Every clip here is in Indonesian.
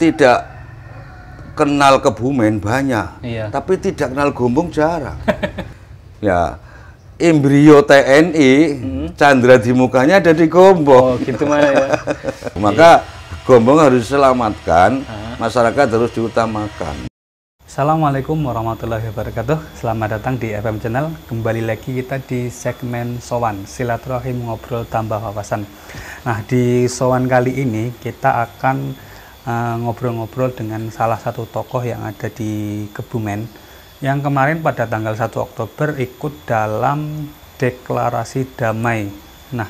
tidak kenal Kebumen banyak, Iya. tapi tidak kenal Gombong jarang. Ya, embrio TNI, Chandra di mukanya ada di Gombong. Oh, gitu mana ya. Maka Gombong harus diselamatkan, masyarakat harus diutamakan. Assalamualaikum warahmatullahi wabarakatuh. Selamat datang di FM Channel. Kembali lagi kita di segmen Sowan, silaturahim ngobrol tambah wawasan. Nah, di Sowan kali ini kita akan ngobrol-ngobrol dengan salah satu tokoh yang ada di Kebumen yang kemarin pada tanggal 1 Oktober ikut dalam deklarasi damai. Nah,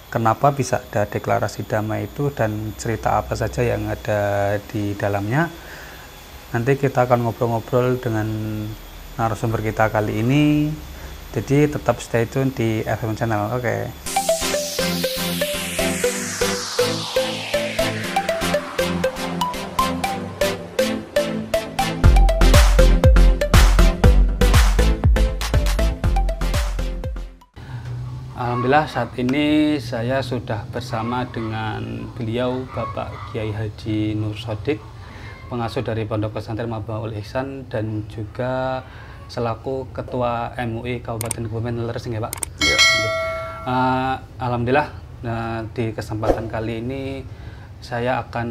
kenapa bisa ada deklarasi damai itu dan cerita apa saja yang ada di dalamnya? Nanti kita akan ngobrol-ngobrol dengan narasumber kita kali ini. Jadi tetap stay tune di FM Channel. Oke. Alhamdulillah saat ini saya sudah bersama dengan beliau Bapak Kiai Haji Nur Sodik, pengasuh dari Pondok Pesantren Mabaul Ihsan dan juga selaku Ketua MUI Kabupaten Kebumen Leresing ya Pak? Ya. Alhamdulillah di kesempatan kali ini saya akan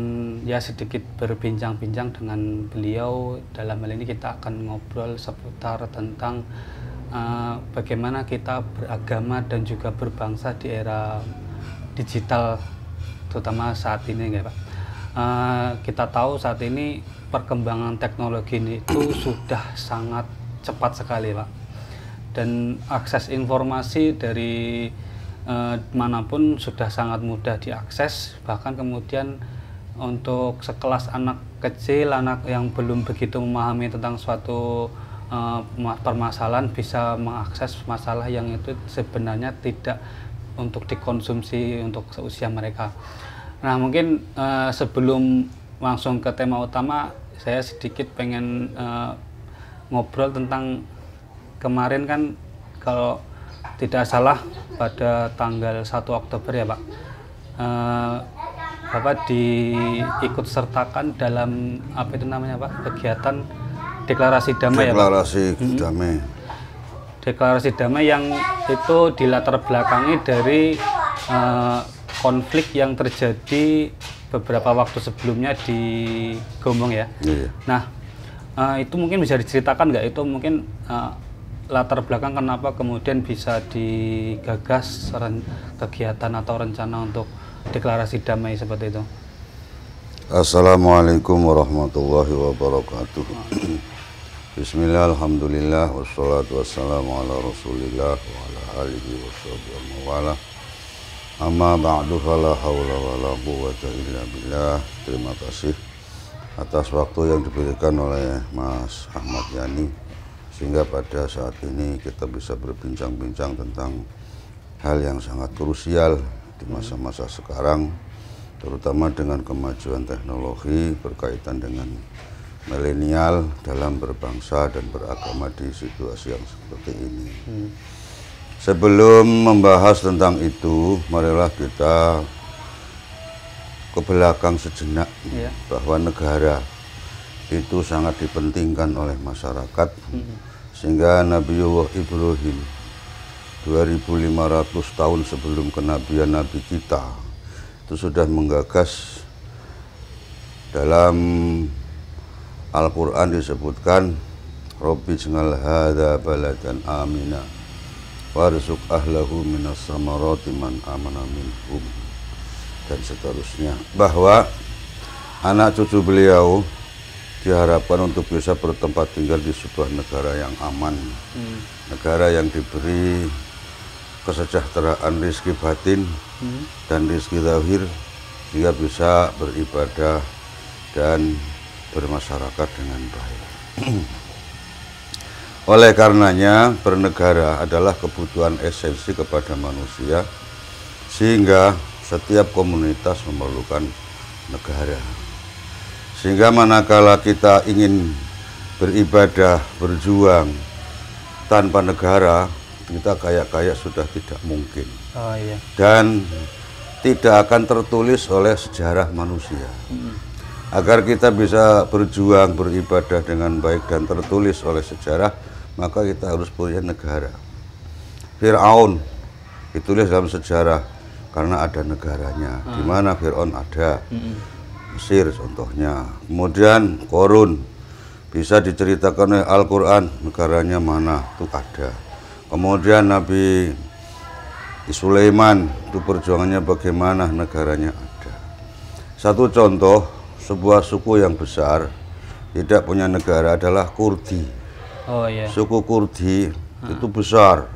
sedikit berbincang-bincang dengan beliau. Dalam hal ini kita akan ngobrol seputar tentang bagaimana kita beragama dan juga berbangsa di era digital, terutama saat ini ya Pak. Kita tahu saat ini perkembangan teknologi ini itu sudah sangat cepat sekali Pak, dan akses informasi dari manapun sudah sangat mudah diakses. Bahkan kemudian untuk sekelas anak kecil, anak yang belum begitu memahami tentang suatu permasalahan bisa mengakses masalah yang itu sebenarnya tidak untuk dikonsumsi untuk seusia mereka. Nah, mungkin sebelum langsung ke tema utama, saya sedikit pengen ngobrol tentang kemarin kan, kalau tidak salah pada tanggal 1 Oktober ya Pak, Bapak diikut sertakan dalam apa itu namanya Pak, kegiatan deklarasi damai. Damai. Deklarasi damai yang itu dilatar belakangi dari konflik yang terjadi beberapa waktu sebelumnya di Gombong ya. Iya. Nah, itu mungkin bisa diceritakan nggak, itu mungkin latar belakang kenapa kemudian bisa digagas kegiatan atau rencana untuk deklarasi damai seperti itu? Assalamualaikum warahmatullahi wabarakatuh. Bismillah, alhamdulillah, wassalatu wassalamu ala rasulillah wa ala alihi wa wala. Amma ba'du fala hawla wa la quwwata illa billah. Terima kasih atas waktu yang diberikan oleh Mas Ahmad Yani, sehingga pada saat ini kita bisa berbincang-bincang tentang hal yang sangat krusial di masa-masa sekarang, terutama dengan kemajuan teknologi berkaitan dengan milenial dalam berbangsa dan beragama di situasi yang seperti ini. Sebelum membahas tentang itu, marilah kita ke belakang sejenak, bahwa negara itu sangat dipentingkan oleh masyarakat, sehingga Nabiullah Ibrahim 2500 tahun sebelum kenabian Nabi kita itu sudah menggagas. Dalam Al-Quran disebutkan, Rabbi ij'al hadza baladan amina warzuq ahlahu minas samarati man amana minhum, dan seterusnya, bahwa anak cucu beliau diharapkan untuk bisa bertempat tinggal di sebuah negara yang aman, negara yang diberi kesejahteraan rizki batin dan rizki zahir, sehingga bisa beribadah dan bermasyarakat dengan baik. Oleh karenanya, bernegara adalah kebutuhan esensi kepada manusia, sehingga setiap komunitas memerlukan negara. Sehingga manakala kita ingin beribadah, berjuang tanpa negara, kita kayak sudah tidak mungkin. Oh, iya. Dan tidak akan tertulis oleh sejarah manusia. Agar kita bisa berjuang, beribadah dengan baik dan tertulis oleh sejarah, maka kita harus punya negara. Fir'aun ditulis dalam sejarah karena ada negaranya. Di mana Fir'aun ada? Mesir contohnya. Kemudian Korun bisa diceritakan oleh Al-Quran, negaranya mana? Itu ada. Kemudian Nabi Sulaiman, itu perjuangannya bagaimana, negaranya ada. Satu contoh, sebuah suku yang besar tidak punya negara adalah Kurdi. Oh iya. Suku Kurdi itu besar,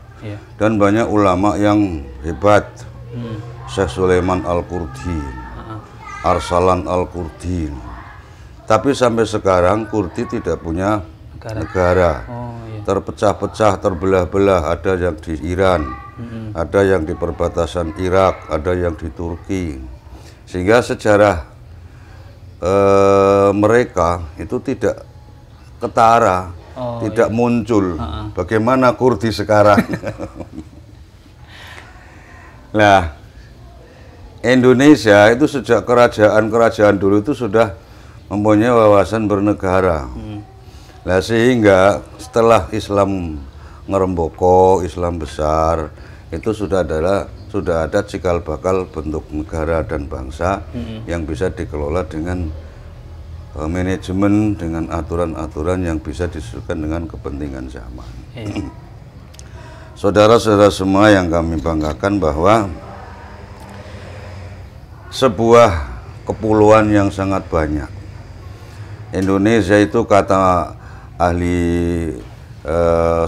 dan banyak ulama yang hebat. Syekh Sulaiman Al-Kurdi, Arsalan Al-Kurdi. Tapi sampai sekarang Kurdi tidak punya negara. Oh, iya. Terpecah-pecah, terbelah-belah. Ada yang di Iran, ada yang di perbatasan Irak, ada yang di Turki. Sehingga sejarah mereka itu tidak ketara, tidak muncul. Bagaimana Kurdi sekarang? Nah, Indonesia itu sejak kerajaan-kerajaan dulu itu sudah mempunyai wawasan bernegara. Nah, sehingga setelah Islam ngeremboko, Islam besar, itu sudah ada cikal bakal bentuk negara dan bangsa yang bisa dikelola dengan manajemen, dengan aturan-aturan yang bisa disesuaikan dengan kepentingan zaman. Saudara-saudara semua yang kami banggakan bahwa sebuah kepulauan yang sangat banyak. Indonesia itu kata ahli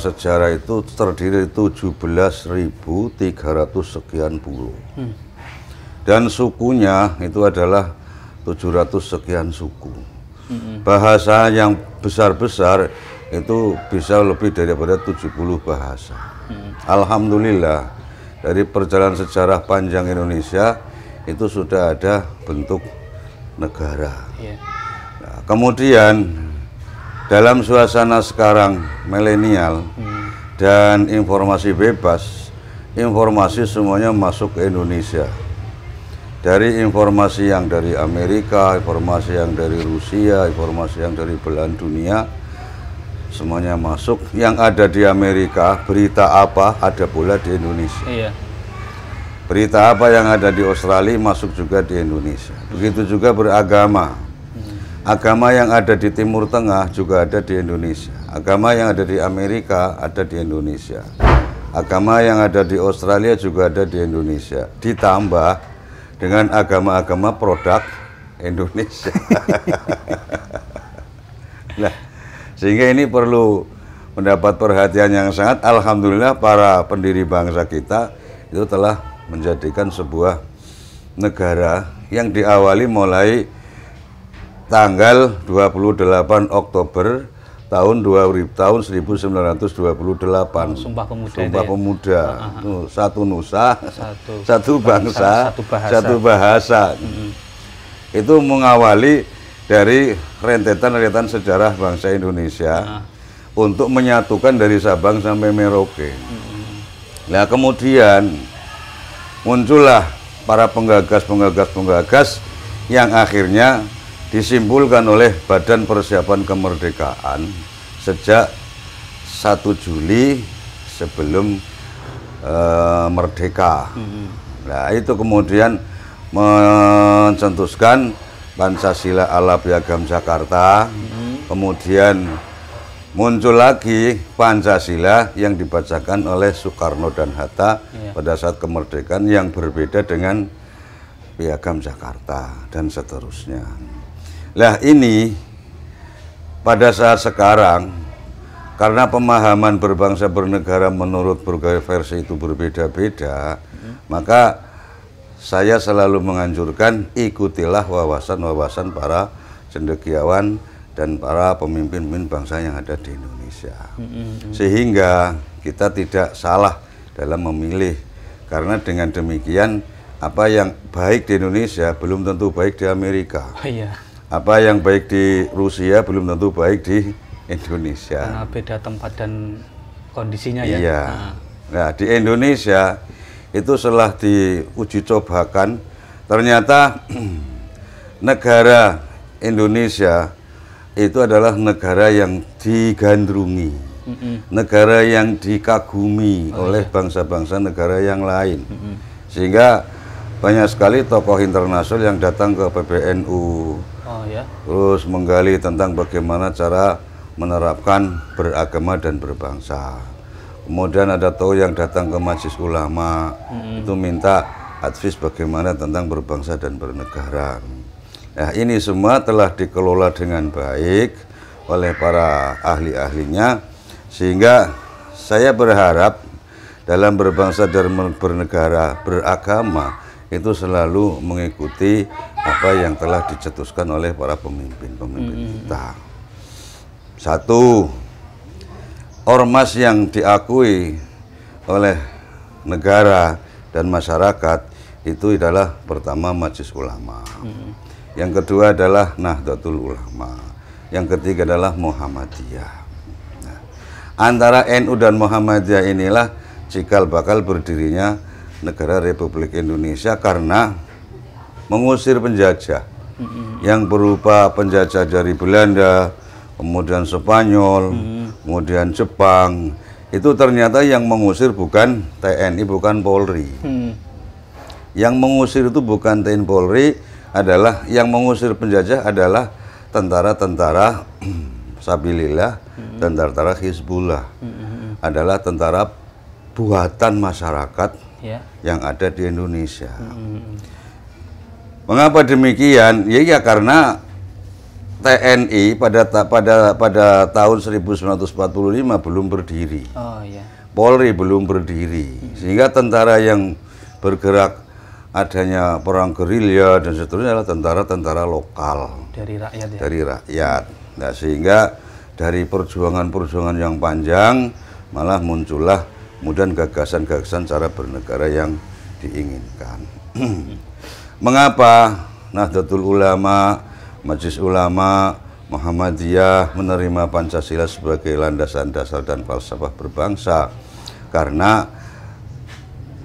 sejarah itu terdiri 17.300 sekian pulau. Dan sukunya itu adalah 700 sekian suku. Bahasa yang besar-besar itu bisa lebih daripada 70 bahasa. Alhamdulillah, dari perjalanan sejarah panjang Indonesia itu sudah ada bentuk negara. Nah, kemudian dalam suasana sekarang milenial dan informasi bebas, informasi semuanya masuk ke Indonesia. Dari informasi yang dari Amerika, informasi yang dari Rusia, informasi yang dari belahan dunia, semuanya masuk. Yang ada di Amerika, berita apa ada pula di Indonesia. Berita apa yang ada di Australia masuk juga di Indonesia. Begitu juga beragama. Agama yang ada di Timur Tengah juga ada di Indonesia. Agama yang ada di Amerika ada di Indonesia. Agama yang ada di Australia juga ada di Indonesia. Ditambah dengan agama-agama produk Indonesia. Nah, sehingga ini perlu mendapat perhatian yang sangat. Alhamdulillah para pendiri bangsa kita itu telah menjadikan sebuah negara yang diawali mulai tanggal 28 Oktober tahun 1928. Sumpah Pemuda. Sumpah Pemuda. Satu nusa, satu bangsa, satu bahasa. Itu mengawali dari rentetan-rentetan sejarah bangsa Indonesia untuk menyatukan dari Sabang sampai Merauke. Nah, kemudian muncullah para penggagas yang akhirnya disimpulkan oleh Badan Persiapan Kemerdekaan sejak 1 Juli sebelum merdeka. Nah, itu kemudian mencetuskan Pancasila ala Piagam Jakarta. Kemudian muncul lagi Pancasila yang dibacakan oleh Soekarno dan Hatta pada saat kemerdekaan yang berbeda dengan Piagam Jakarta dan seterusnya. Lah ini pada saat sekarang karena pemahaman berbangsa bernegara menurut berbagai versi itu berbeda-beda, maka saya selalu menganjurkan ikutilah wawasan-wawasan para cendekiawan dan para pemimpin-pemimpin bangsa yang ada di Indonesia. Sehingga kita tidak salah dalam memilih, karena dengan demikian apa yang baik di Indonesia belum tentu baik di Amerika. Apa yang baik di Rusia belum tentu baik di Indonesia. Karena beda tempat dan kondisinya ya. Iya. Nah, di Indonesia itu setelah diuji cobakan, ternyata negara Indonesia itu adalah negara yang digandrungi, negara yang dikagumi oleh bangsa-bangsa negara yang lain. Sehingga banyak sekali tokoh internasional yang datang ke PBNU, terus menggali tentang bagaimana cara menerapkan beragama dan berbangsa. Kemudian ada tokoh yang datang ke Majelis Ulama, itu minta advice bagaimana tentang berbangsa dan bernegara. Nah, ini semua telah dikelola dengan baik oleh para ahli-ahlinya, sehingga saya berharap dalam berbangsa dan bernegara, beragama, itu selalu mengikuti apa yang telah dicetuskan oleh para pemimpin-pemimpin kita. Satu, ormas yang diakui oleh negara dan masyarakat itu adalah pertama Majelis Ulama, yang kedua adalah Nahdlatul Ulama, yang ketiga adalah Muhammadiyah. Nah, antara NU dan Muhammadiyah inilah cikal bakal berdirinya negara Republik Indonesia, karena mengusir penjajah yang berupa penjajah dari Belanda, kemudian Spanyol, kemudian Jepang. Itu ternyata yang mengusir bukan TNI, bukan Polri. Yang mengusir itu bukan TNI Polri, adalah yang mengusir penjajah adalah tentara-tentara Sabilillah dan tentara Hizbullah. Adalah tentara buatan masyarakat yang ada di Indonesia. Mengapa demikian? Ya karena TNI pada tahun 1945 belum berdiri. Polri belum berdiri. Sehingga tentara yang bergerak adanya perang gerilya dan seterusnya adalah tentara-tentara lokal dari rakyat. Dari rakyat. Nah, sehingga dari perjuangan-perjuangan yang panjang malah muncullah kemudian gagasan-gagasan cara bernegara yang diinginkan. Mengapa Nahdlatul Ulama, Majelis Ulama, Muhammadiyah menerima Pancasila sebagai landasan dasar dan falsafah berbangsa? Karena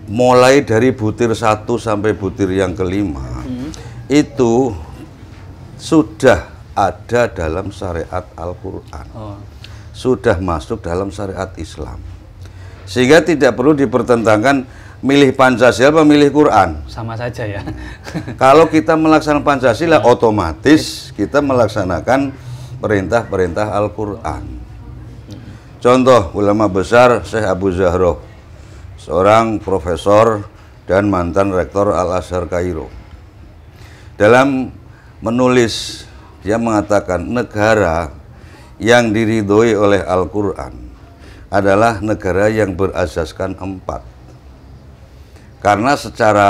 mulai dari butir 1 sampai butir yang kelima itu sudah ada dalam syariat Al-Quran, sudah masuk dalam syariat Islam, sehingga tidak perlu dipertentangkan milih Pancasila atau milih Quran. Sama saja ya. Kalau kita melaksanakan Pancasila, otomatis kita melaksanakan perintah-perintah Al-Quran. Contoh ulama besar Syekh Abu Zahroh, seorang profesor dan mantan rektor Al-Azhar Kairo. Dalam menulis, dia mengatakan negara yang diridhoi oleh Al-Quran adalah negara yang berasaskan 4. Karena secara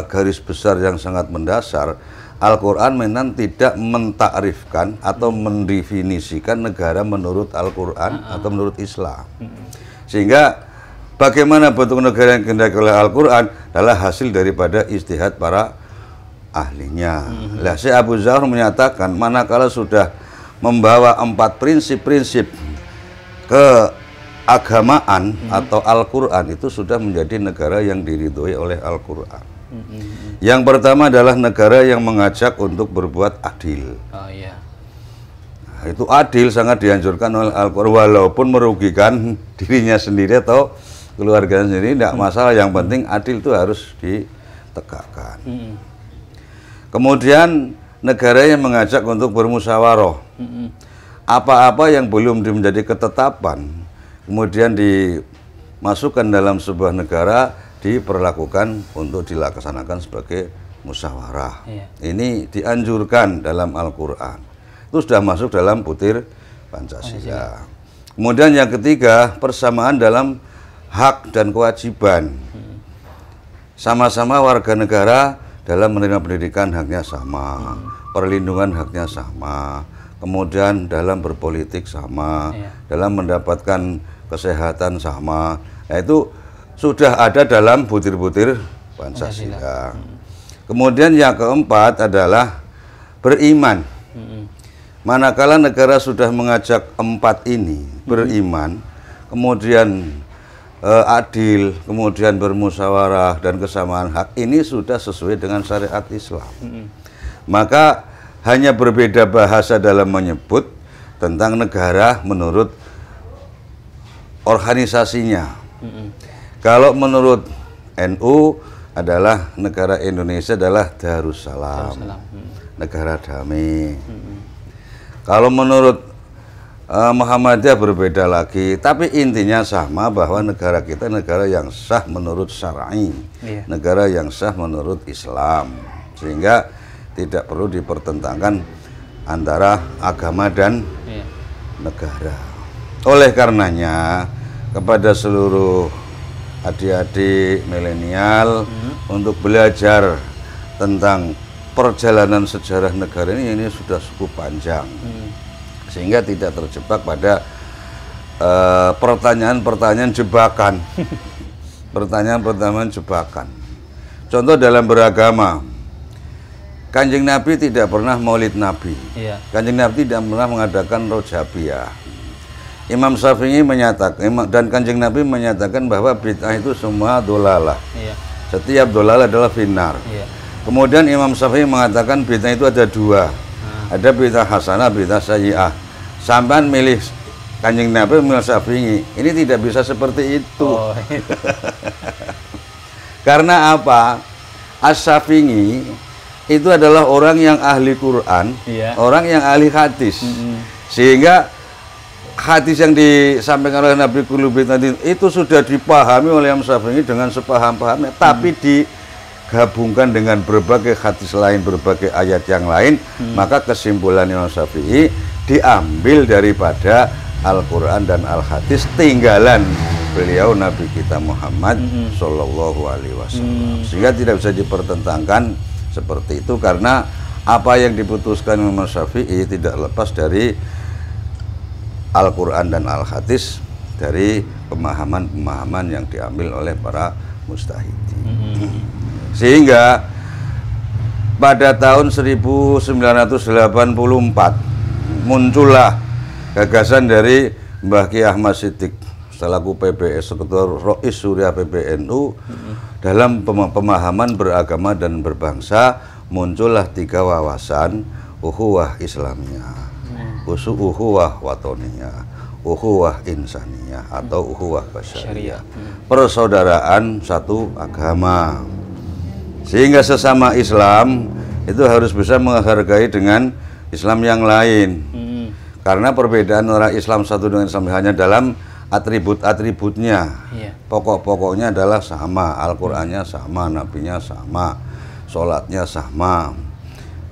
garis besar yang sangat mendasar, Al-Quran memang tidak mentakrifkan atau mendefinisikan negara menurut Al-Quran atau menurut Islam. Sehingga bagaimana bentuk negara yang dikehendaki oleh Al-Quran adalah hasil daripada ijtihad para ahlinya. Syekh Abu Zahroh menyatakan, manakala sudah membawa 4 prinsip-prinsip keagamaan atau Al-Quran, itu sudah menjadi negara yang diridhoi oleh Al-Quran. Yang pertama adalah negara yang mengajak untuk berbuat adil. Nah, itu adil sangat dianjurkan oleh Al-Quran, walaupun merugikan dirinya sendiri atau keluarga sendiri, tidak masalah. Yang penting adil itu harus ditegakkan. Kemudian negara yang mengajak untuk bermusyawarah. Apa-apa yang belum menjadi ketetapan, kemudian dimasukkan dalam sebuah negara, diperlakukan untuk dilaksanakan sebagai musyawarah. Ini dianjurkan dalam Al-Quran. Itu sudah masuk dalam butir Pancasila. Kemudian yang ketiga, persamaan dalam hak dan kewajiban. Sama-sama warga negara dalam menerima pendidikan haknya sama, perlindungan haknya sama, kemudian dalam berpolitik sama, dalam mendapatkan kesehatan sama. Nah, itu sudah ada dalam butir-butir Pancasila. Kemudian yang keempat adalah beriman. Manakala negara sudah mengajak 4 ini, beriman, kemudian adil, kemudian bermusyawarah dan kesamaan hak, ini sudah sesuai dengan syariat Islam. Maka hanya berbeda bahasa dalam menyebut tentang negara menurut organisasinya. Kalau menurut NU adalah negara Indonesia adalah Darussalam, negara damai. Kalau menurut Muhammadiyah berbeda lagi, tapi intinya sama bahwa negara kita negara yang sah menurut syar'i, negara yang sah menurut Islam, sehingga tidak perlu dipertentangkan antara agama dan negara. Oleh karenanya kepada seluruh adik-adik milenial untuk belajar tentang perjalanan sejarah negara ini sudah cukup panjang, sehingga tidak terjebak pada pertanyaan-pertanyaan jebakan. Pertanyaan-pertanyaan jebakan. Contoh dalam beragama, Kanjeng Nabi tidak pernah maulid Nabi. Kanjeng Nabi tidak pernah mengadakan rojabiyah. Imam Syafi'i menyatakan, dan Kanjeng Nabi menyatakan bahwa bid'ah itu semua dolalah. Setiap dolalah adalah finnar. Kemudian Imam Syafi'i mengatakan bid'ah itu ada dua. Ada bid'ah hasanah, bid'ah sayyi'ah. Sampai milih Kanjeng Nabi, milih Syafi'i. Ini tidak bisa seperti itu. Karena apa? As-Syafi'i itu adalah orang yang ahli Quran, orang yang ahli hadis. Sehingga hadis yang disampaikan oleh Nabi Kulubit tadi itu sudah dipahami oleh Imam Syafi'i dengan sepaham-pahamnya, tapi digabungkan dengan berbagai hadis lain, berbagai ayat yang lain, maka kesimpulan Imam Syafi'i diambil daripada Al-Quran dan Al-Hadis, tinggalan beliau Nabi kita Muhammad Sallallahu Alaihi Wasallam. Sehingga tidak bisa dipertentangkan seperti itu, karena apa yang diputuskan Imam Syafi'i tidak lepas dari Al-Quran dan Al-Hadis, dari pemahaman-pemahaman yang diambil oleh para mujtahidin. Sehingga pada tahun 1984 muncullah gagasan dari Mbah Ki Ahmad Siddiq selaku PBS, Sekretaris Rois Surya PBNU, dalam pemahaman beragama dan berbangsa muncullah 3 wawasan: ukhuwah Islamiyah, ukhuwah watoniyah, ukhuwah insaniyah atau ukhuwah basyariyah, persaudaraan satu agama. Sehingga sesama Islam itu harus bisa menghargai dengan Islam yang lain. Karena perbedaan orang Islam satu dengan Islam hanya dalam atribut-atributnya. Pokok-pokoknya adalah sama, Al-Qur'annya sama, Nabinya sama, sholatnya sama,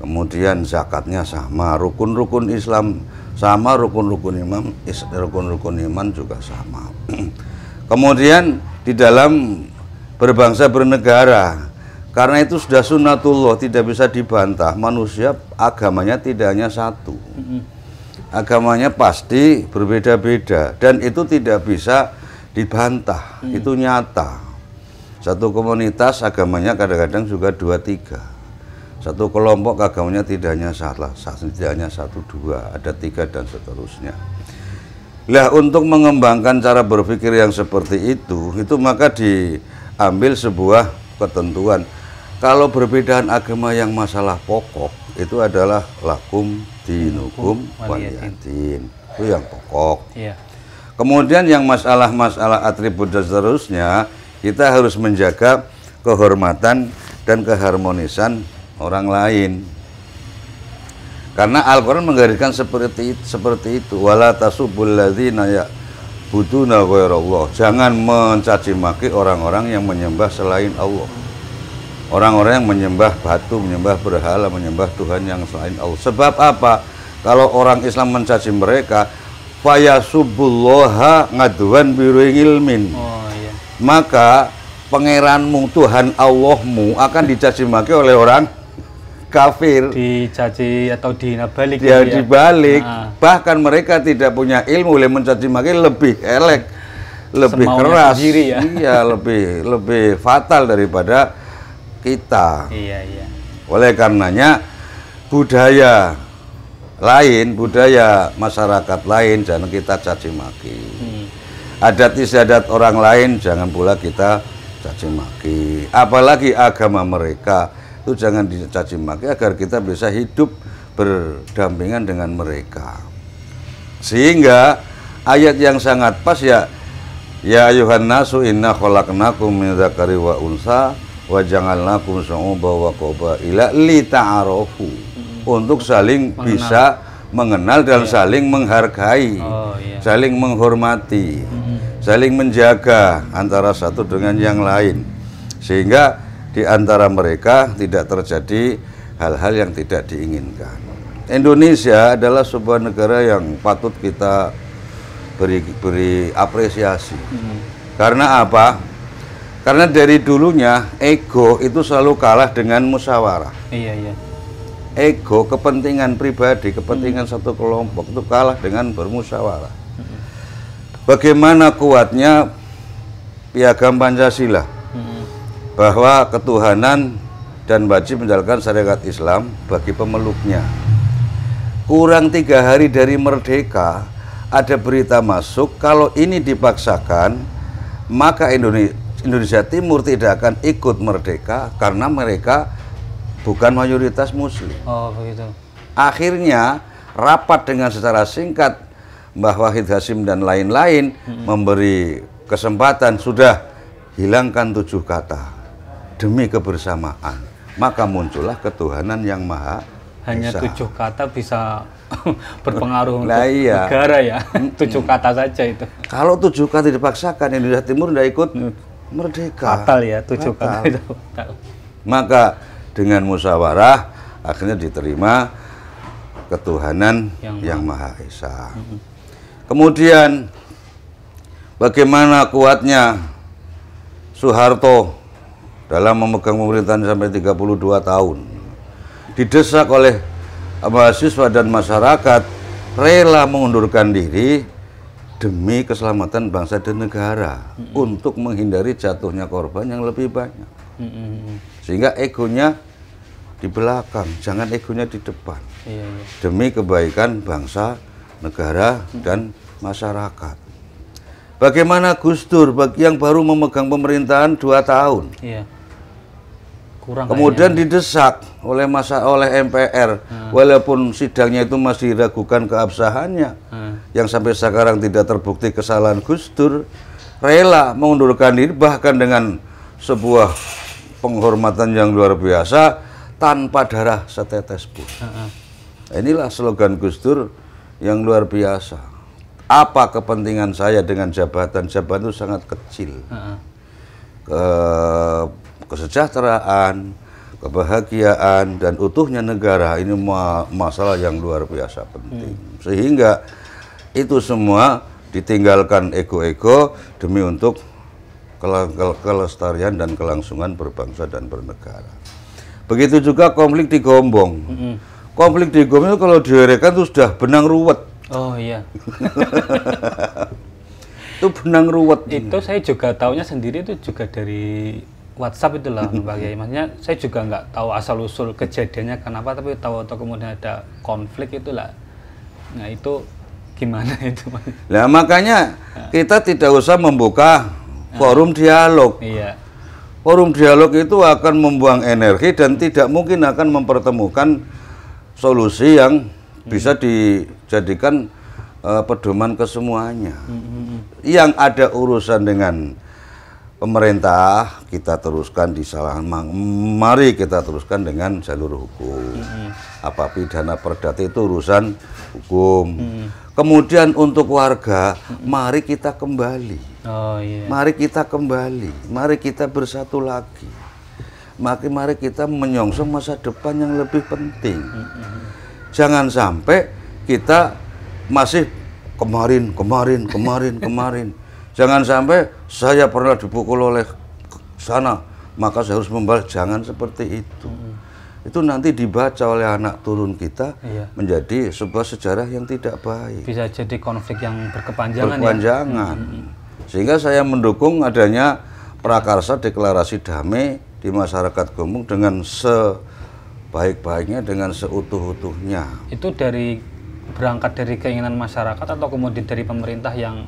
kemudian zakatnya sama, rukun-rukun Islam sama, rukun-rukun iman juga sama. Kemudian di dalam berbangsa bernegara, karena itu sudah sunnatullah, tidak bisa dibantah. Manusia agamanya tidak hanya satu, agamanya pasti berbeda-beda, dan itu tidak bisa dibantah. Itu nyata. Satu komunitas agamanya kadang-kadang juga 2-3. Satu kelompok agamanya tidak hanya tidak hanya 1-2, ada 3 dan seterusnya. Lah, untuk mengembangkan cara berpikir yang seperti itu maka diambil sebuah ketentuan. Kalau perbedaan agama yang masalah pokok itu adalah lakum dinukum waliyadin, itu yang pokok. Kemudian yang masalah-masalah atribut dan seterusnya, kita harus menjaga kehormatan dan keharmonisan orang lain. Karena Al-Quran menggariskan seperti itu. Wala tasubbul ladzina ya'buduna ghairallah. Jangan mencaci maki orang-orang yang menyembah selain Allah. Orang-orang yang menyembah batu, menyembah berhala, menyembah Tuhan yang selain Allah. Sebab apa? Kalau orang Islam mencaci mereka, fayasubbullaha ngadwan biruing ilmin. Maka pangeranmu, Tuhan Allahmu akan dicaci maki oleh orang kafir. Dicaci atau dinabalik. Dia dibalik. Bahkan mereka tidak punya ilmu, oleh mencaci maki lebih elek, lebih keras. Iya, lebih fatal daripada kita. Oleh karenanya budaya lain, budaya masyarakat lain jangan kita caci maki. Adat istiadat orang lain jangan pula kita caci maki. Apalagi agama mereka itu jangan dicaci maki, agar kita bisa hidup berdampingan dengan mereka. Sehingga ayat yang sangat pas ya ayuhan nasu inna khalaqnakum min dzakari wa unsa wa ja'alnakum syu'uban wa qabaila lita'arafu, untuk saling bisa mengenal dan saling menghargai, saling menghormati, saling menjaga antara satu dengan yang lain, sehingga di antara mereka tidak terjadi hal-hal yang tidak diinginkan. Indonesia adalah sebuah negara yang patut kita beri apresiasi. Karena apa? Karena dari dulunya ego itu selalu kalah dengan musyawarah. Iya. Ego, kepentingan pribadi, kepentingan satu kelompok itu kalah dengan bermusyawarah. Bagaimana kuatnya piagam Pancasila bahwa ketuhanan dan wajib menjalankan syariat Islam bagi pemeluknya. Kurang 3 hari dari merdeka ada berita masuk kalau ini dipaksakan maka Indonesia Timur tidak akan ikut merdeka karena mereka bukan mayoritas muslim. Oh begitu. Akhirnya rapat dengan secara singkat Mbah Wahid Hasyim dan lain-lain memberi kesempatan, sudah hilangkan 7 kata demi kebersamaan, maka muncullah ketuhanan yang maha hanya esa. 7 kata bisa berpengaruh untuk iya. negara ya. 7 kata saja itu. Kalau 7 kata dipaksakan Indonesia Timur tidak ikut merdeka. Fatal ya 7 kata itu. Maka dengan musyawarah akhirnya diterima ketuhanan yang Maha Esa. Kemudian bagaimana kuatnya Soeharto dalam memegang pemerintahan sampai 32 tahun. Didesak oleh mahasiswa dan masyarakat rela mengundurkan diri demi keselamatan bangsa dan negara untuk menghindari jatuhnya korban yang lebih banyak. Sehingga egonya di belakang, jangan egonya di depan. Demi kebaikan bangsa, negara, dan masyarakat. Bagaimana Gus Dur yang baru memegang pemerintahan 2 tahun? Kemudian didesak oleh MPR, walaupun sidangnya itu masih diragukan keabsahannya, yang sampai sekarang tidak terbukti kesalahan Gus Dur, rela mengundurkan diri bahkan dengan sebuah penghormatan yang luar biasa tanpa darah setetes pun. Inilah slogan Gus Dur yang luar biasa. Apa kepentingan saya dengan jabatan? Jabatan itu sangat kecil. Kesejahteraan, kebahagiaan, dan utuhnya negara ini masalah yang luar biasa penting. Sehingga itu semua ditinggalkan ego-ego demi untuk kelestarian dan kelangsungan berbangsa dan bernegara. Begitu juga konflik di Gombong. Konflik di Gombong itu kalau direkan itu sudah benang ruwet. Oh iya. Itu benang ruwet. Itu saya juga taunya sendiri itu juga dari WhatsApp itulah Pak Kiai. Maksudnya saya juga nggak tahu asal usul kejadiannya kenapa, tapi tahu atau kemudian ada konflik itulah. Nah itu gimana itu? Nah makanya kita tidak usah membuka forum dialog. Iya. Forum dialog itu akan membuang energi dan tidak mungkin akan mempertemukan solusi yang bisa dijadikan pedoman kesemuanya. Yang ada urusan dengan pemerintah kita teruskan di salah, mari kita teruskan dengan jalur hukum. Apa pidana perdata itu urusan hukum. Kemudian untuk warga, mari kita kembali. Mari kita kembali, mari kita bersatu lagi. Mari kita menyongsong masa depan yang lebih penting. Jangan sampai kita masih kemarin. Jangan sampai saya pernah dipukul oleh sana, maka saya harus membalas. Jangan seperti itu. Itu nanti dibaca oleh anak turun kita menjadi sebuah sejarah yang tidak baik. Bisa jadi konflik yang berkepanjangan. Sehingga saya mendukung adanya prakarsa deklarasi damai di masyarakat Gombong dengan sebaik-baiknya, dengan seutuh-utuhnya. Itu berangkat dari keinginan masyarakat atau kemudian dari pemerintah yang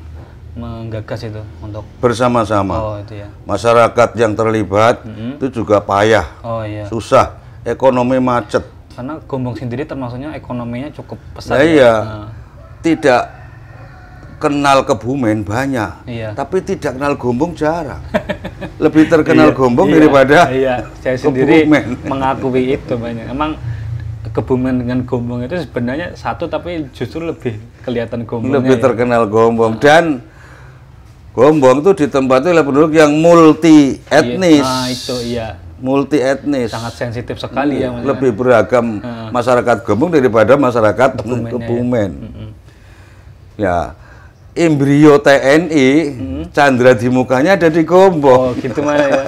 menggagas itu untuk bersama-sama? Oh, itu ya. Masyarakat yang terlibat itu juga payah, susah, ekonomi macet. Karena Gombong sendiri termasuknya ekonominya cukup pesat. Nah, ya? iya. Tidak kenal Kebumen banyak, Iya. tapi tidak kenal Gombong jarang. Lebih terkenal Iya, Gombong iya, daripada iya. Saya sendiri Kebumen. mengakui itu banyak. Emang Kebumen dengan Gombong itu sebenarnya satu, tapi justru lebih kelihatan Gombongnya. lebih ya. terkenal Gombong. Dan Gombong itu ditempati oleh penduduk yang multi etnis. Nah, itu iya. Multi etnis. Sangat sensitif sekali ya. Mas. Lebih beragam masyarakat Gombong daripada masyarakat Kebumen, Kebumen. ya. Ya, embrio TNI, Chandra di mukanya ada di Gombong. Oh, gitu mana ya.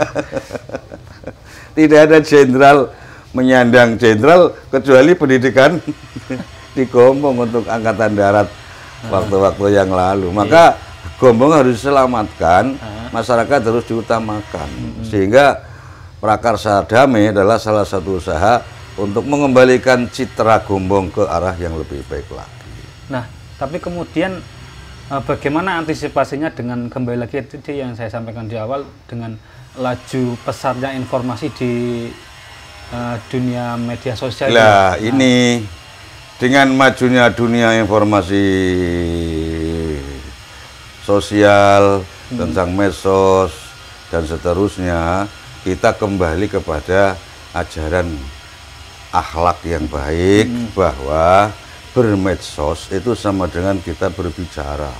Tidak ada jenderal menyandang jenderal kecuali pendidikan di Gombong untuk angkatan darat waktu-waktu yang lalu. Maka Gombong harus diselamatkan, masyarakat harus diutamakan. Sehingga Prakarsa Damai adalah salah satu usaha untuk mengembalikan citra Gombong ke arah yang lebih baik lagi. Nah, tapi kemudian bagaimana antisipasinya dengan kembali lagi itu yang saya sampaikan di awal, dengan laju pesatnya informasi di dunia media sosial. Nah, ini dengan majunya dunia informasi sosial tentang medsos dan seterusnya, kita kembali kepada ajaran akhlak yang baik, bahwa bermedsos itu sama dengan kita berbicara.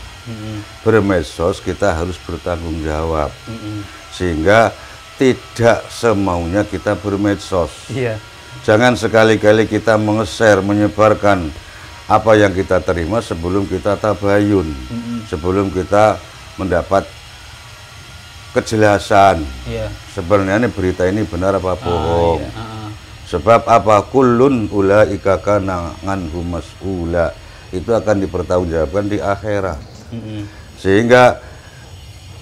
Bermedsos kita harus bertanggung jawab, sehingga tidak semaunya kita bermedsos. Iya. Jangan sekali-kali kita mengeser, menyebarkan apa yang kita terima sebelum kita tabayun, sebelum kita mendapat kejelasan. Iya. Sebenarnya berita ini benar apa bohong. Iya. Sebab apa? Kullun ulaika kana anhu mas'ula. Itu akan dipertanggungjawabkan di akhirat. Sehingga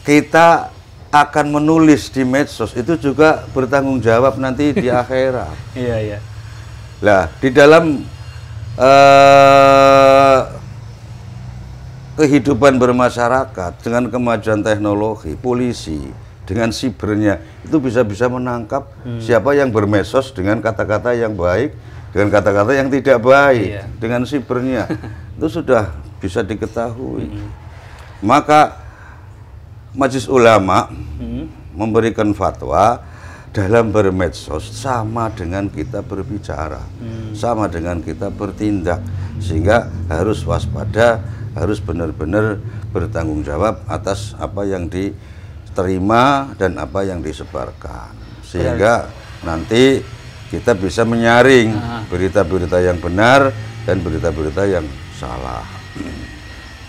kita akan menulis di medsos itu juga bertanggung jawab nanti di akhirat. Iya, iya. Lah, di dalam kehidupan bermasyarakat dengan kemajuan teknologi, polisi dengan sibernya itu bisa menangkap siapa yang bermedsos dengan kata-kata yang baik, dengan kata-kata yang tidak baik. Dengan sibernya itu sudah bisa diketahui. Maka Majelis Ulama memberikan fatwa dalam bermedsos sama dengan kita berbicara, sama dengan kita bertindak, sehingga harus waspada, harus benar-benar bertanggung jawab atas apa yang diterima dan apa yang disebarkan, sehingga nanti kita bisa menyaring berita-berita yang benar dan berita-berita yang salah.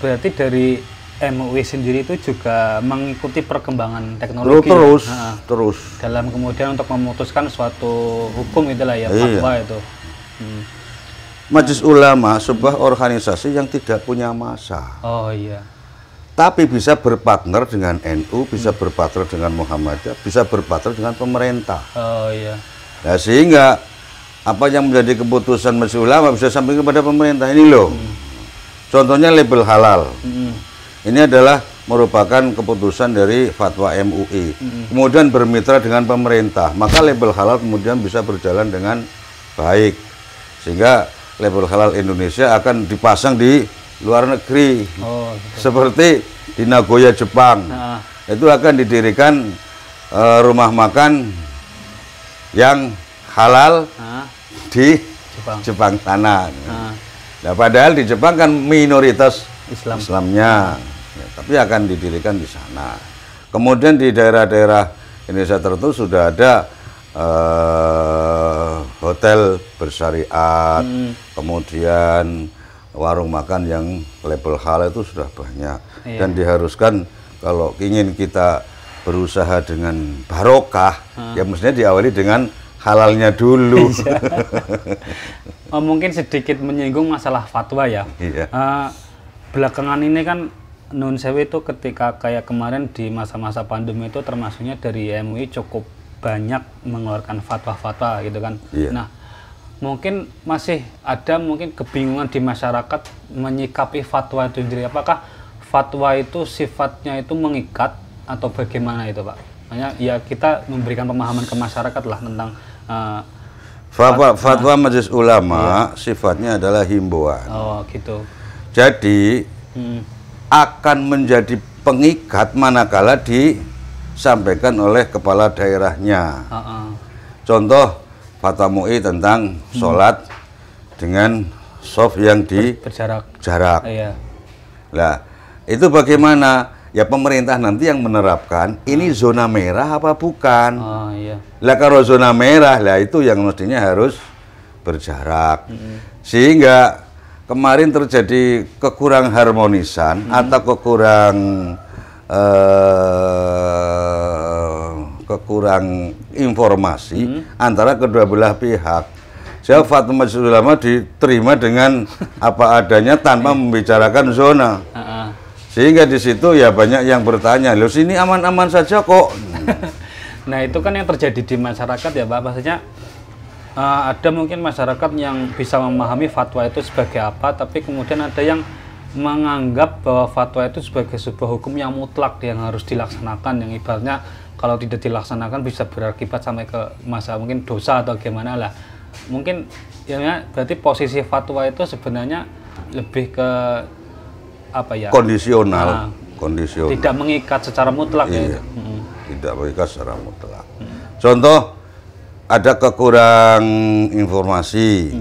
Berarti dari MUI sendiri itu juga mengikuti perkembangan teknologi terus dalam kemudian untuk memutuskan suatu hukum itulah ya, fatwa itu. Majelis Ulama sebuah organisasi yang tidak punya massa. Oh iya. Tapi bisa berpartner dengan NU, bisa berpartner dengan Muhammadiyah, bisa berpartner dengan pemerintah. Oh iya. Nah, sehingga apa yang menjadi keputusan Majelis Ulama bisa sampai kepada pemerintah. Ini loh. Contohnya label halal. Ini adalah merupakan keputusan dari fatwa MUI. Kemudian bermitra dengan pemerintah, maka label halal kemudian bisa berjalan dengan baik. Sehingga label halal Indonesia akan dipasang di luar negeri. Oh, gitu. Seperti di Nagoya, Jepang. Itu akan didirikan rumah makan yang halal di Jepang sana. Nah, padahal di Jepang kan minoritas Islamnya, ya, tapi akan didirikan di sana. Kemudian di daerah-daerah Indonesia tertentu sudah ada hotel bersyariat, kemudian warung makan yang label halal itu sudah banyak. Dan diharuskan kalau ingin kita berusaha dengan barokah, ya mestinya diawali dengan halalnya dulu. Mungkin sedikit menyinggung masalah fatwa ya. Belakangan ini kan Nun Sewu itu ketika kayak kemarin di masa-masa pandemi itu termasuknya dari MUI cukup banyak mengeluarkan fatwa-fatwa gitu kan. Nah, mungkin masih ada mungkin kebingungan di masyarakat menyikapi fatwa itu sendiri. Apakah fatwa itu sifatnya itu mengikat atau bagaimana itu, Pak? Makanya ya kita memberikan pemahaman ke masyarakat lah tentang Fatwa Majelis Ulama sifatnya adalah himbauan. Oh, gitu. Jadi akan menjadi pengikat manakala disampaikan oleh kepala daerahnya. Contoh Fatwa MUI tentang sholat dengan soft yang di jarak. Iya. Nah, itu bagaimana? Ya pemerintah nanti yang menerapkan ini zona merah apa bukan. Oh, iya. Lah kalau zona merah, lah itu yang mestinya harus berjarak. Sehingga kemarin terjadi kekurang harmonisan atau kekurang informasi antara kedua belah pihak. Jadi Fatwa Majelis Ulama diterima dengan apa adanya tanpa membicarakan zona. Sehingga di situ ya banyak yang bertanya, loh sini aman-aman saja kok. Nah itu kan yang terjadi di masyarakat ya Pak, maksudnya ada mungkin masyarakat yang bisa memahami fatwa itu sebagai apa, tapi kemudian ada yang menganggap bahwa fatwa itu sebagai sebuah hukum yang mutlak yang harus dilaksanakan, yang ibaratnya kalau tidak dilaksanakan bisa berakibat sampai ke masa mungkin dosa atau gimana lah. Mungkin ya berarti posisi fatwa itu sebenarnya lebih ke apa ya? Kondisional. Tidak mengikat secara mutlak. Iya. Ya. Tidak mengikat secara mutlak. Contoh ada kekurang informasi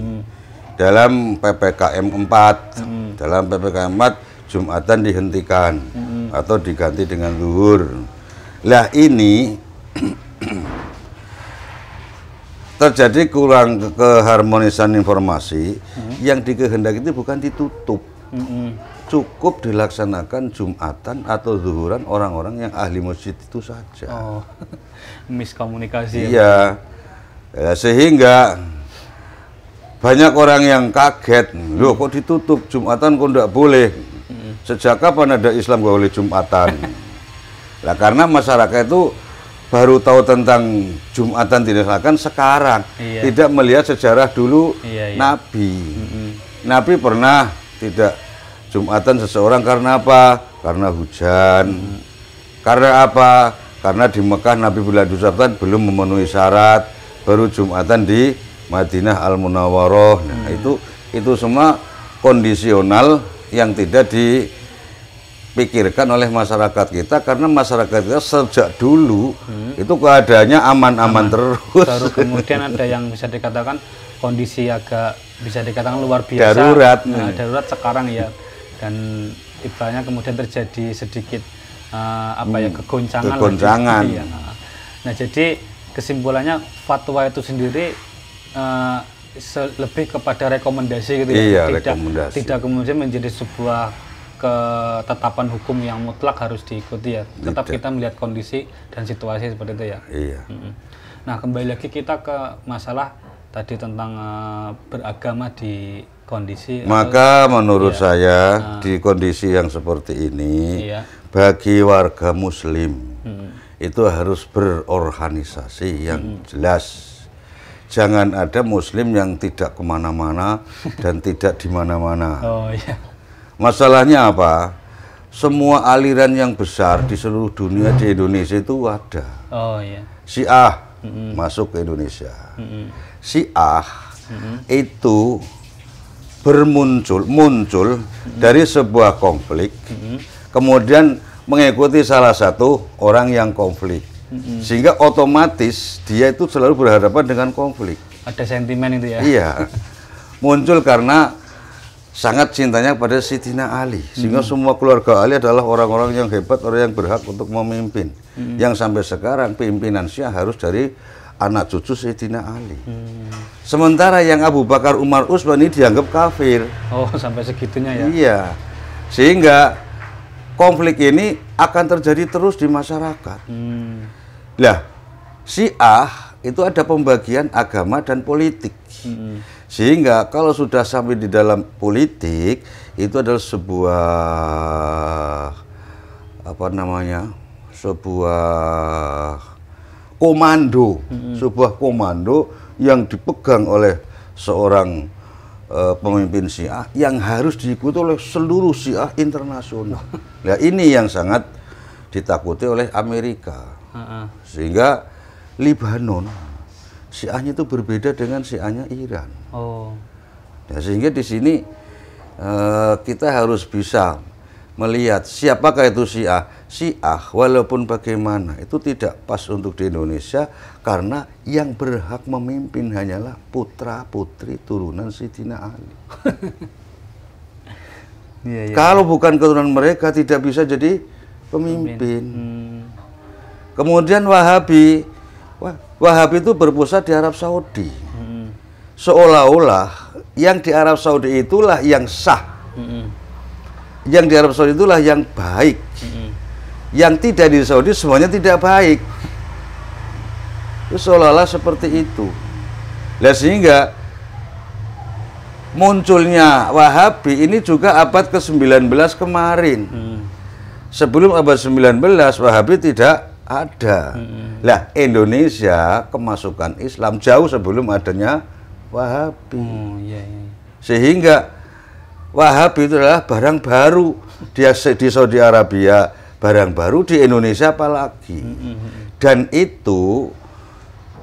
dalam PPKM 4. Dalam PPKM 4 Jumatan dihentikan atau diganti dengan zuhur. Lah ini terjadi kurang keharmonisan informasi yang dikehendaki itu bukan ditutup. Cukup dilaksanakan Jumatan atau zuhuran orang-orang yang ahli masjid itu saja. Oh, miskomunikasi. Iya, ya, sehingga banyak orang yang kaget, loh kok ditutup Jumatan kok tidak boleh? Sejak kapan ada Islam gak boleh Jumatan? Nah, karena masyarakat itu baru tahu tentang Jumatan dilaksanakan sekarang, tidak melihat sejarah dulu Nabi. Nabi pernah tidak Jumatan seseorang karena apa? Karena hujan. Karena apa? Karena di Mekah Nabi bila Jumatan belum memenuhi syarat, baru Jumatan di Madinah Al-Munawwaroh. Nah, itu semua kondisional yang tidak dipikirkan oleh masyarakat kita, karena masyarakat kita sejak dulu itu keadaannya aman-aman terus. Baru kemudian ada yang bisa dikatakan kondisi agak bisa dikatakan luar biasa. Darurat. Darurat sekarang ya. Dan ibaratnya kemudian terjadi sedikit kegoncangan. Ya. Nah, jadi kesimpulannya fatwa itu sendiri lebih kepada rekomendasi gitu ya. Tidak kemudian menjadi sebuah ketetapan hukum yang mutlak harus diikuti ya. Tetap kita melihat kondisi dan situasi seperti itu ya. Iya. Nah, kembali lagi kita ke masalah tadi tentang beragama di kondisi. Maka menurut saya di kondisi yang seperti ini, bagi warga Muslim itu harus berorganisasi yang jelas. Jangan ada Muslim yang tidak kemana-mana dan tidak di mana-mana. Oh, iya. Masalahnya apa? Semua aliran yang besar di seluruh dunia di Indonesia itu ada. Oh, iya. Syiah masuk ke Indonesia. Syiah itu muncul dari sebuah konflik, kemudian mengikuti salah satu orang yang konflik, sehingga otomatis dia itu selalu berhadapan dengan konflik. Ada sentimen itu ya? Iya, muncul karena sangat cintanya pada Sayyidina Ali, sehingga semua keluarga Ali adalah orang-orang yang hebat, orang yang berhak untuk memimpin, yang sampai sekarang pimpinan Syiah harus dari anak cucu Sayyidina Ali. Sementara yang Abu Bakar, Umar, Utsman ini dianggap kafir. Oh, sampai segitunya ya? Iya. Sehingga konflik ini akan terjadi terus di masyarakat. Lah, Syiah itu ada pembagian agama dan politik. Sehingga kalau sudah sampai di dalam politik, itu adalah sebuah komando, sebuah komando yang dipegang oleh seorang pemimpin Syiah yang harus diikuti oleh seluruh Syiah internasional. Nah, ini yang sangat ditakuti oleh Amerika. Sehingga Lebanon Syiahnya itu berbeda dengan Syiahnya Iran. Oh. Ya, sehingga di sini kita harus bisa melihat siapakah itu Syiah. Syiah walaupun bagaimana itu tidak pas untuk di Indonesia karena yang berhak memimpin hanyalah putra-putri turunan Sayyidina Ali. Kalau bukan keturunan mereka tidak bisa jadi pemimpin. Kemudian Wahabi itu berpusat di Arab Saudi. Seolah-olah yang di Arab Saudi itulah yang sah. Yang di Arab Saudi itulah yang baik. Yang tidak di Saudi semuanya tidak baik. Itu seolah-olah seperti itu. Nah, sehingga munculnya Wahabi ini juga abad ke-19 kemarin. Sebelum abad 19 Wahabi tidak ada. Lah, Indonesia kemasukan Islam jauh sebelum adanya Wahabi. Sehingga Wahabi itu adalah barang baru di Saudi Arabia, barang baru di Indonesia apalagi. Dan itu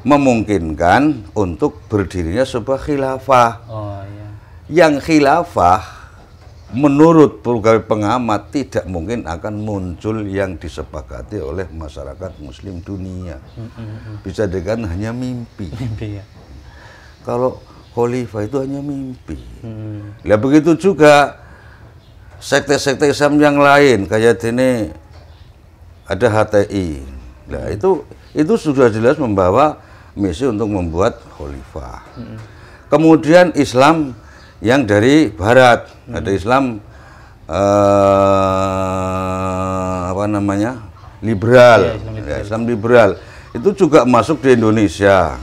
memungkinkan untuk berdirinya sebuah khilafah. Yang khilafah menurut berbagai pengamat tidak mungkin akan muncul yang disepakati oleh masyarakat muslim dunia. Bisa dengan hanya mimpi. Kalau khalifah itu hanya mimpi. Nah, begitu juga sekte-sekte Islam yang lain kayak ini ada HTI. Nah, itu sudah jelas membawa misi untuk membuat khalifah. Kemudian Islam yang dari barat, ada Islam liberal. Islam liberal itu juga masuk di Indonesia,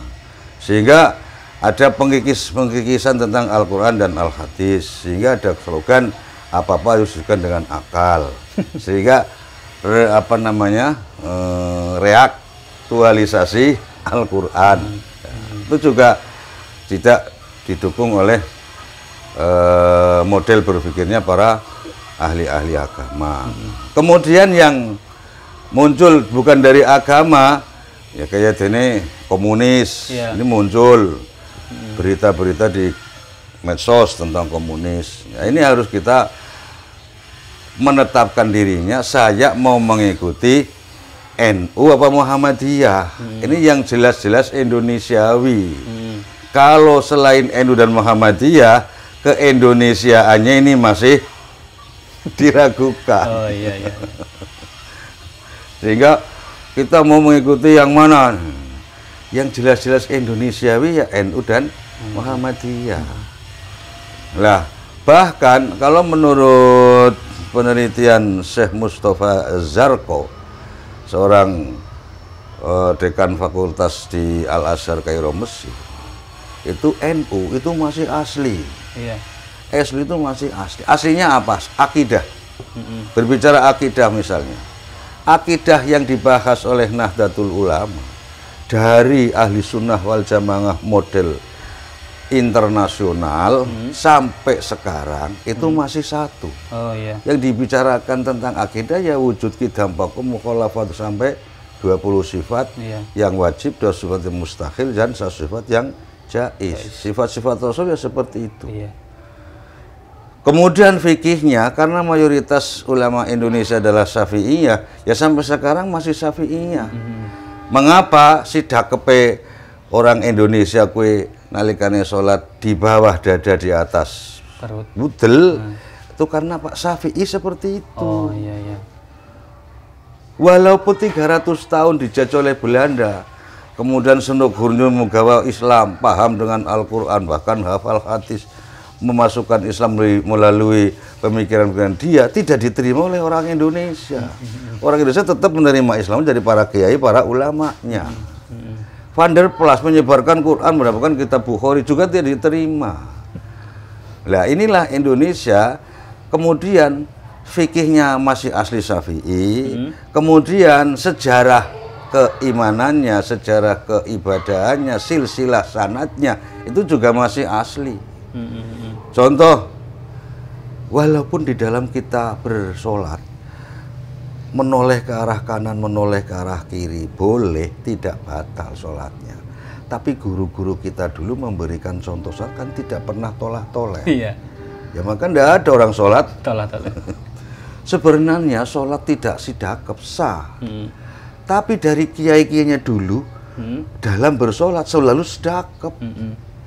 sehingga ada pengkikisan tentang Al-Quran dan Al-Hadis, sehingga ada slogan apa-apa harus disebutkan dengan akal, sehingga reaktualisasi Al-Quran. Itu juga tidak didukung oleh model berpikirnya para ahli-ahli agama. Kemudian yang muncul bukan dari agama, ya kayak ini komunis. Ini muncul berita-berita di medsos tentang komunis. Ya, ini harus kita menetapkan dirinya, saya mau mengikuti NU apa Muhammadiyah. Ini yang jelas-jelas Indonesiawi. Kalau selain NU dan Muhammadiyah, keindonesiaannya ini masih diragukan. Sehingga kita mau mengikuti yang mana? Yang jelas-jelas Indonesiawi ya NU dan Muhammadiyah. Lah, bahkan kalau menurut penelitian Syekh Mustafa Zarko, seorang dekan fakultas di Al-Azhar Kairo Mesir, itu NU itu masih asli. NU itu masih asli. Aslinya apa? Akidah. Berbicara akidah misalnya, akidah yang dibahas oleh Nahdlatul Ulama dari ahli sunnah wal jamaah model internasional sampai sekarang itu masih satu. Yang dibicarakan tentang akidah ya wujud qidam bakum mukhalafat sampai 20 sifat yang wajib, 2 sifat yang mustahil, dan 1 sifat yang jaiz. Sifat-sifat Rasul ya seperti itu. Kemudian fikihnya, karena mayoritas ulama Indonesia adalah Syafi'iyah, ya sampai sekarang masih Syafi'iyah. Mengapa sidakepe orang Indonesia kue nalikane sholat di bawah dada di atas budel? Itu karena Pak Syafi'i seperti itu. Walaupun 300 tahun dijajah oleh Belanda, kemudian Sendok Gurnul menggawa Islam, paham dengan Al-Quran, bahkan hafal hadis, memasukkan Islam melalui pemikiran-pemikiran dia, tidak diterima oleh orang Indonesia. Orang Indonesia tetap menerima Islam dari para kiai, para ulamanya. Van der Plas menyebarkan Quran, mendapatkan kitab Bukhari juga tidak diterima. Nah, inilah Indonesia. Kemudian fikihnya masih asli Syafi'i, kemudian sejarah keimanannya, sejarah keibadahannya, silsilah sanadnya itu juga masih asli. Contoh, walaupun di dalam kita bersolat menoleh ke arah kanan, menoleh ke arah kiri, boleh, tidak batal sholatnya. Tapi guru-guru kita dulu memberikan contoh sholat kan tidak pernah tolak-toleh. Iya. Ya maka tidak ada orang sholat. Tolak-tolak. Sebenarnya sholat tidak sidakep sah. Tapi dari kiai-kiainya dulu dalam bersolat selalu sidakep.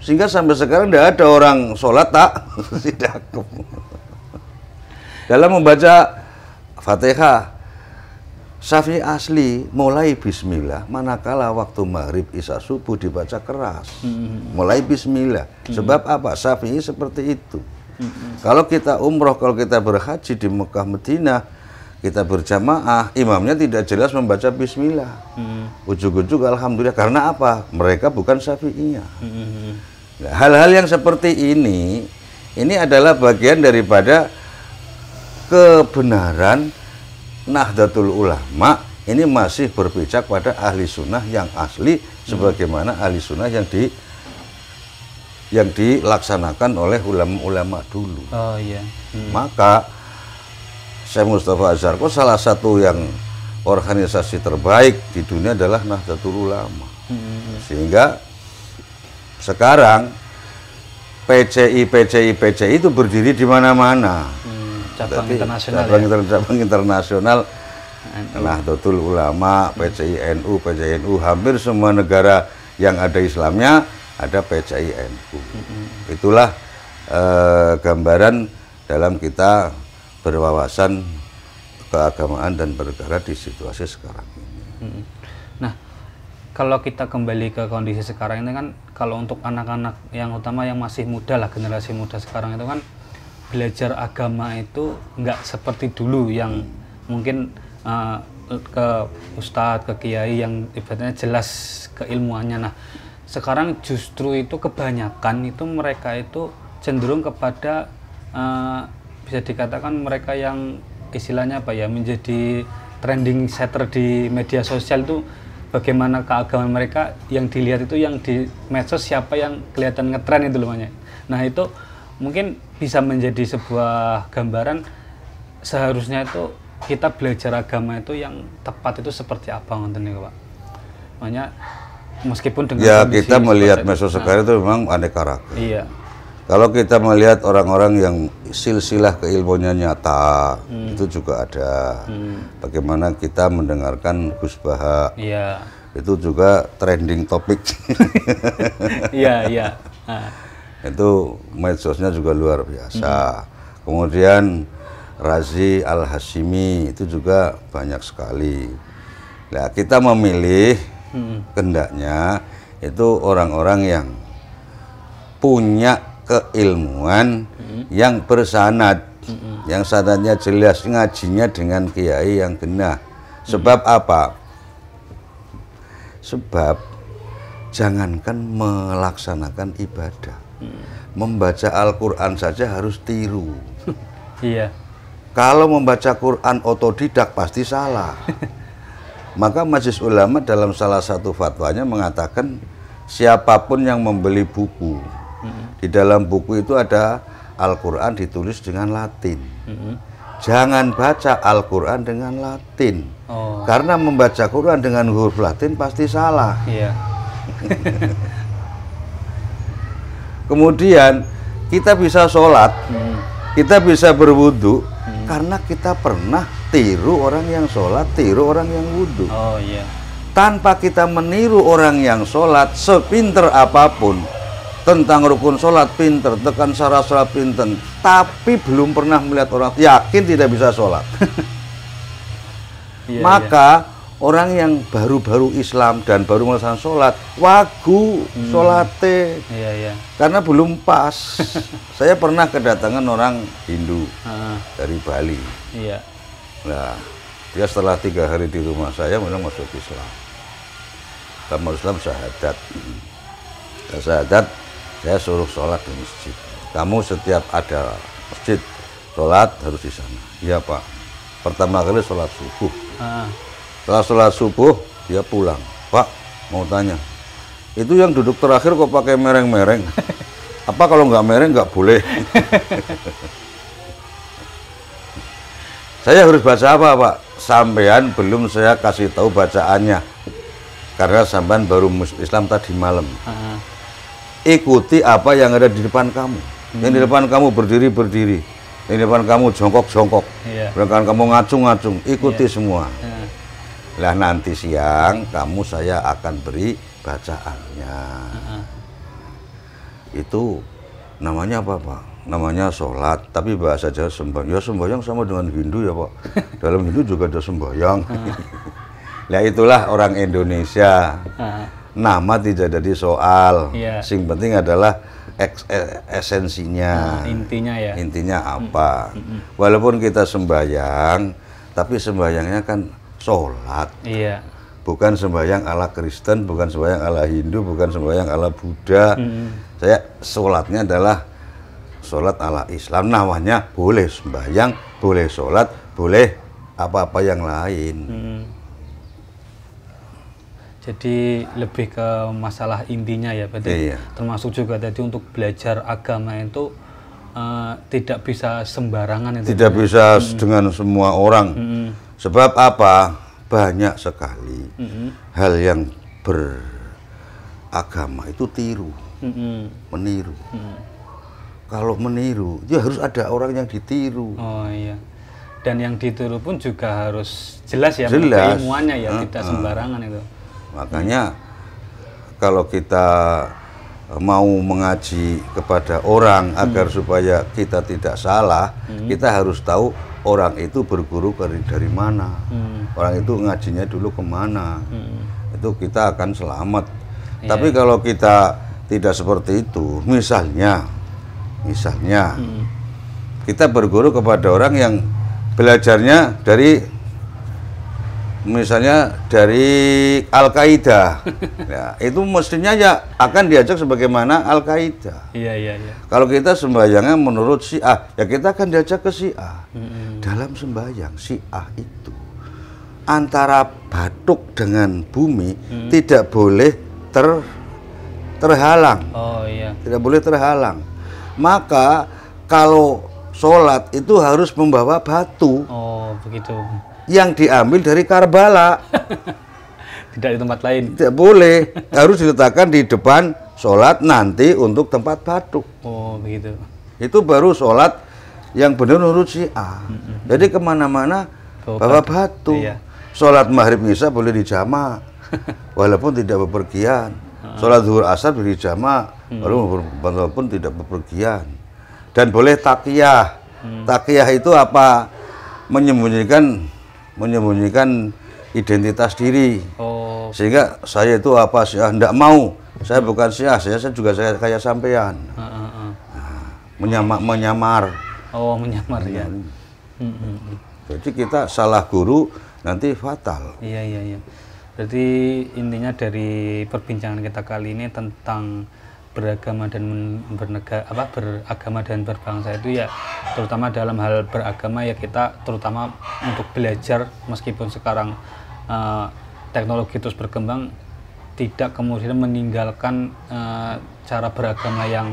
Sehingga sampai sekarang tidak ada orang sholat tak sidakep. Dalam membaca Fatihah, Syafi'i asli mulai bismillah, manakala waktu maghrib isya subuh dibaca keras. Mulai bismillah. Sebab apa? Syafi'i seperti itu. Kalau kita umroh, kalau kita berhaji di Mekah Madinah, kita berjamaah, imamnya tidak jelas membaca bismillah. Ujug-ujug alhamdulillah. Karena apa? Mereka bukan Syafi'iyah. Nah, hal-hal yang seperti ini adalah bagian daripada kebenaran Nahdlatul Ulama ini masih berpijak pada ahli sunnah yang asli, sebagaimana ahli sunnah yang dilaksanakan oleh ulama-ulama dulu. Oh iya. Maka Syekh Mustafa Azharko salah satu yang organisasi terbaik di dunia adalah Nahdlatul Ulama. Sehingga sekarang PCI itu berdiri di mana-mana. Cabang internasional. Cabang internasional Nahdlatul Ulama, PCI NU, hampir semua negara yang ada Islamnya ada PCI NU. Itulah gambaran dalam kita berwawasan keagamaan dan bernegara di situasi sekarang ini. Nah, kalau kita kembali ke kondisi sekarang ini kan, kalau untuk anak-anak yang utama yang masih muda lah, generasi muda sekarang itu kan belajar agama itu nggak seperti dulu yang mungkin ke ustadz, ke kiai yang ibaratnya jelas keilmuannya. Nah, sekarang justru itu kebanyakan itu mereka itu cenderung kepada bisa dikatakan mereka yang istilahnya apa ya, menjadi trending setter di media sosial itu. Bagaimana keagamaan mereka yang dilihat itu yang di medsos, siapa yang kelihatan ngetren itu loh. Nah itu mungkin bisa menjadi sebuah gambaran seharusnya itu kita belajar agama itu yang tepat itu seperti apa ngonten nih Pak. Makanya meskipun dengan ya kita melihat medsos sekarang itu memang aneka ragam. Iya. Kalau kita melihat orang-orang yang silsilah keilmuannya nyata, itu juga ada. Bagaimana kita mendengarkan Gus Baha, itu juga trending topik. Iya. Itu medsosnya juga luar biasa. Kemudian Razi Al-Hashimi itu juga banyak sekali. Nah, kita memilih hendaknya itu orang-orang yang punya keilmuan yang bersanad, yang sanadnya jelas, ngajinya dengan kiai yang genah. Sebab apa? Sebab jangankan melaksanakan ibadah, membaca Al-Quran saja harus tiru. Iya. Kalau membaca Quran otodidak pasti salah. Maka Majelis Ulama dalam salah satu fatwanya mengatakan siapapun yang membeli buku, di dalam buku itu ada Al-Quran ditulis dengan Latin. Jangan baca Al-Quran dengan Latin. Karena membaca Quran dengan huruf Latin pasti salah. Iya. Kemudian kita bisa sholat, kita bisa berwudu, karena kita pernah tiru orang yang sholat, tiru orang yang wudu. Oh iya. Tanpa kita meniru orang yang sholat, sepinter apapun, tentang rukun sholat pinter, tekan syarat sholat pinter, tapi belum pernah melihat orang, yakin tidak bisa sholat. Maka orang yang baru-baru Islam dan baru melaksanakan sholat, wagu sholatnya, karena belum pas. Saya pernah kedatangan orang Hindu dari Bali. Nah, dia setelah 3 hari di rumah saya memang masuk Islam. Kamu Islam syahadat. Syahadat, saya suruh sholat di masjid. Kamu setiap ada masjid sholat harus di sana. Iya Pak. Pertama kali sholat subuh. Setelah sholat subuh dia pulang. Pak, mau tanya, itu yang duduk terakhir kok pakai mereng-mereng? Apa kalau nggak mereng nggak boleh? Saya harus baca apa Pak? Sampean belum saya kasih tahu bacaannya. Karena sampean baru Islam tadi malam. Ikuti apa yang ada di depan kamu. Yang di depan kamu berdiri, yang di depan kamu jongkok, yang di depan kamu ngacung, ikuti semua. Lah nanti siang saya akan beri bacaannya. Itu namanya apa, Pak? Namanya sholat, tapi bahasa Jawa sembahyang. Ya sembahyang sama dengan Hindu ya, Pak. Dalam Hindu juga ada sembahyang. Nah itulah orang Indonesia. Nama tidak jadi soal. Sing penting adalah esensinya. Intinya ya. Intinya apa? Walaupun kita sembahyang, tapi sembahyangnya kan sholat. Bukan sembahyang ala Kristen, bukan sembahyang ala Hindu, bukan sembahyang ala Buddha. Saya sholatnya adalah sholat ala Islam. Namanya boleh sembahyang, boleh sholat, boleh apa-apa yang lain. Jadi lebih ke masalah intinya ya, berarti termasuk juga tadi untuk belajar agama itu tidak bisa sembarangan. Itu tidak bisa dengan semua orang. Sebab apa? Banyak sekali hal yang beragama itu tiru, meniru. Kalau meniru, ya harus ada orang yang ditiru. Oh iya. Dan yang ditiru pun juga harus jelas ya, jelas. Ilmuannya ya, tidak sembarangan itu. Makanya kalau kita mau mengaji kepada orang agar supaya kita tidak salah, kita harus tahu orang itu berguru dari mana, orang itu ngajinya dulu kemana, itu kita akan selamat. Tapi kalau kita tidak seperti itu, misalnya kita berguru kepada orang yang belajarnya dari misalnya dari Al-Qaeda, ya, itu mestinya ya akan diajak sebagaimana Al-Qaeda. Iya. Kalau kita sembahyangnya menurut Syiah, ya kita akan diajak ke Syiah. Dalam sembahyang Syiah itu antara batuk dengan bumi tidak boleh terhalang. Oh iya. Tidak boleh terhalang. Maka kalau sholat itu harus membawa batu. Oh begitu. Yang diambil dari Karbala. Tidak di tempat lain. Tidak boleh, harus diletakkan di depan sholat nanti untuk tempat batuk. Oh begitu. Itu baru sholat yang benar menurut Syiah. Jadi kemana-mana bawa batu. Iya. Sholat maghrib isya boleh dijamak, walaupun tidak bepergian. Sholat zuhur asar boleh dijamak, walaupun tidak bepergian. Dan boleh takiyah. Takiyah itu apa? Menyembunyikan identitas diri. Sehingga saya itu apa Syiah, enggak mau. Saya bukan Syiah, saya juga kayak sampean. Menyamar. Oh, menyamar ya. Jadi kita salah guru nanti fatal. Iya. Berarti intinya dari perbincangan kita kali ini tentang beragama dan beragama dan berbangsa itu ya, terutama dalam hal beragama ya, kita terutama untuk belajar meskipun sekarang teknologi terus berkembang, tidak kemudian meninggalkan cara beragama yang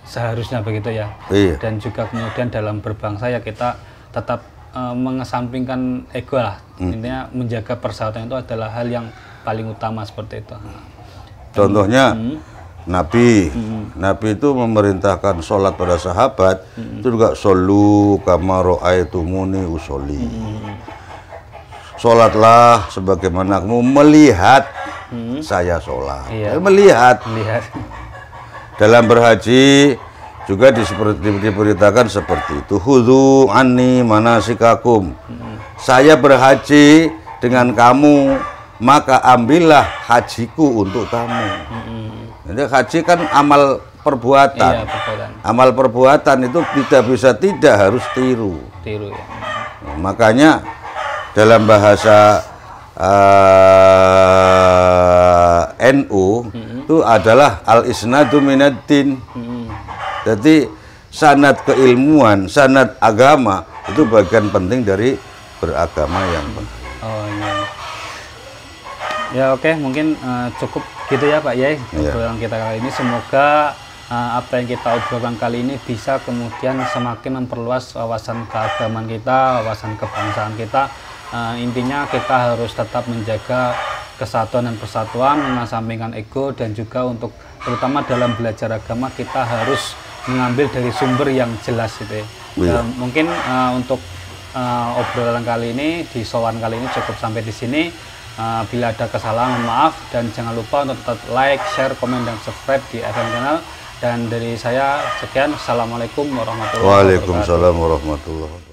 seharusnya begitu ya. Dan juga kemudian dalam berbangsa ya kita tetap mengesampingkan ego lah. Intinya menjaga persatuan itu adalah hal yang paling utama seperti itu. Contohnya Nabi itu memerintahkan sholat pada sahabat, itu juga shollu kama ra'aitumuni usolli. Sholatlah sebagaimana kamu melihat saya sholat. Melihat. Dalam berhaji juga diperintahkan seperti itu. Khudhu anni manasikakum. Saya berhaji dengan kamu, maka ambillah hajiku untuk kamu. Jadi haji kan amal perbuatan. Iya, perbuatan. Amal perbuatan itu tidak harus tiru. Ya. Makanya dalam bahasa NU itu adalah al-isnadu minad-din. Jadi sanad keilmuan, sanad agama itu bagian penting dari beragama yang baik. Oh iya. Ya oke, mungkin cukup gitu ya Pak Yai obrolan kita kali ini. Semoga apa yang kita obrolkan kali ini bisa kemudian semakin memperluas wawasan keagamaan kita, wawasan kebangsaan kita. Intinya kita harus tetap menjaga kesatuan dan persatuan, mengesampingkan ego, dan juga untuk terutama dalam belajar agama kita harus mengambil dari sumber yang jelas gitu ya. Iya. Mungkin untuk obrolan kali ini di sowan kali ini cukup sampai di sini. Bila ada kesalahan, maaf, dan jangan lupa untuk tetap like, share, komen, dan subscribe di FM Channel. Dan dari saya sekian, assalamualaikum warahmatullahi wabarakatuh. Waalaikumsalam warahmatullahi wabarakatuh.